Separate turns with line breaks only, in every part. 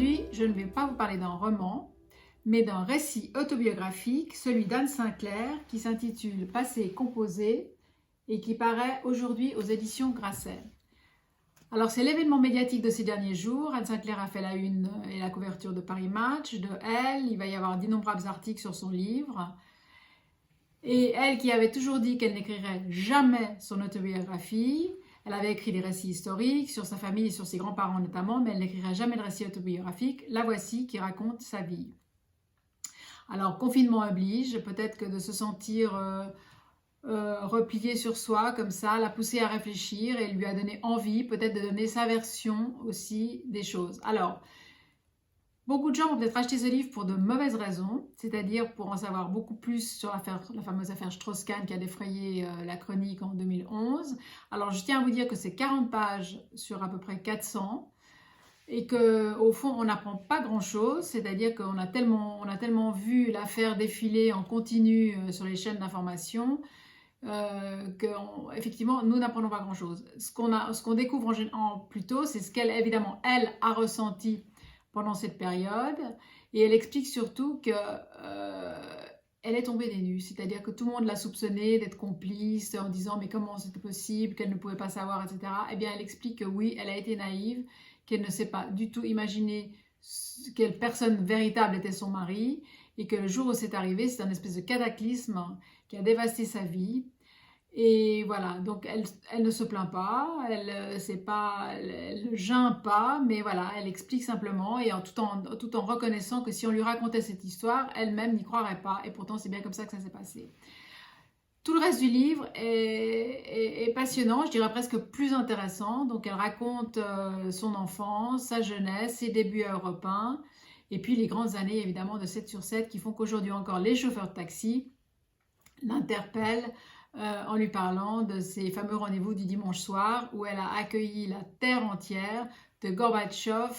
Aujourd'hui, je ne vais pas vous parler d'un roman, mais d'un récit autobiographique, celui d'Anne Sinclair, qui s'intitule Passé composé et qui paraît aujourd'hui aux éditions Grasset. Alors, c'est l'événement médiatique de ces derniers jours. Anne Sinclair a fait la une et la couverture de Paris Match, de Elle. Il va y avoir d'innombrables articles sur son livre. Et elle qui avait toujours dit qu'elle n'écrirait jamais son autobiographie, elle avait écrit des récits historiques sur sa famille et sur ses grands-parents notamment, mais elle n'écrirait jamais de récit autobiographique. La voici qui raconte sa vie. Alors, confinement oblige, peut-être que de se sentir replié sur soi comme ça, l'a poussé à réfléchir et lui a donné envie peut-être de donner sa version aussi des choses. Alors, beaucoup de gens vont peut-être acheter ce livre pour de mauvaises raisons, c'est-à-dire pour en savoir beaucoup plus sur la fameuse affaire Strauss-Kahn qui a défrayé la chronique en 2011. Alors, je tiens à vous dire que c'est 40 pages sur à peu près 400 et qu'au fond, on n'apprend pas grand-chose, c'est-à-dire qu'on a tellement vu l'affaire défiler en continu sur les chaînes d'information qu'effectivement, nous n'apprenons pas grand-chose. Ce qu'on découvre plutôt, c'est ce qu'elle, évidemment, elle a ressenti pendant cette période, et elle explique surtout que elle est tombée des nues, c'est-à-dire que tout le monde l'a soupçonnée d'être complice en disant mais comment c'était possible, qu'elle ne pouvait pas savoir, etc. Eh bien, elle explique que oui, elle a été naïve, qu'elle ne s'est pas du tout imaginé quelle personne véritable était son mari, et que le jour où c'est arrivé, c'est un espèce de cataclysme qui a dévasté sa vie. Et voilà, donc elle ne se plaint pas, elle ne geint pas, mais voilà, elle explique simplement et tout en reconnaissant que si on lui racontait cette histoire, elle-même n'y croirait pas, et pourtant c'est bien comme ça que ça s'est passé. Tout le reste du livre est passionnant, je dirais presque plus intéressant. Donc elle raconte son enfance, sa jeunesse, ses débuts à Europe 1, et puis les grandes années évidemment de 7 sur 7 qui font qu'aujourd'hui encore les chauffeurs de taxi l'interpellent en lui parlant de ces fameux rendez-vous du dimanche soir où elle a accueilli la terre entière, de Gorbatchev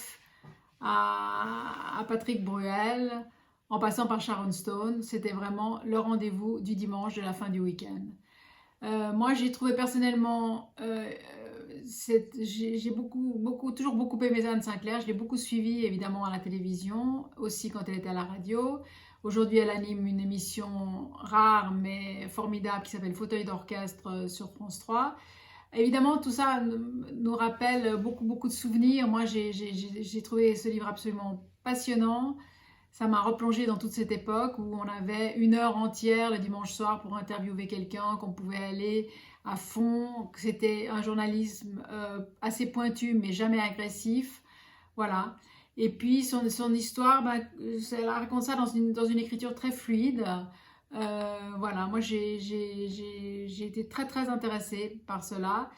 à Patrick Bruel, en passant par Sharon Stone. C'était vraiment le rendez-vous du dimanche de la fin du week-end. Moi, j'ai trouvé personnellement, j'ai toujours beaucoup aimé Anne Sinclair. Je l'ai beaucoup suivie évidemment à la télévision, aussi quand elle était à la radio. Aujourd'hui, elle anime une émission rare mais formidable qui s'appelle Fauteuil d'orchestre sur France 3. Évidemment, tout ça nous rappelle beaucoup de souvenirs. Moi, j'ai trouvé ce livre absolument passionnant. Ça m'a replongé dans toute cette époque où on avait 1 heure entière le dimanche soir pour interviewer quelqu'un, qu'on pouvait aller à fond, que c'était un journalisme assez pointu mais jamais agressif. Voilà. Et puis son histoire, elle raconte ça dans une écriture très fluide. Voilà, moi j'ai été très intéressée par cela.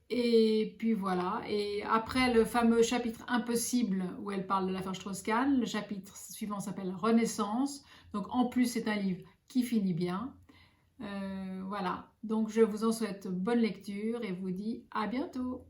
Et puis voilà, et après le fameux chapitre impossible où elle parle de l'affaire Strauss-Kahn, le chapitre suivant s'appelle Renaissance. Donc en plus c'est un livre qui finit bien. Voilà, donc je vous en souhaite bonne lecture et vous dis à bientôt.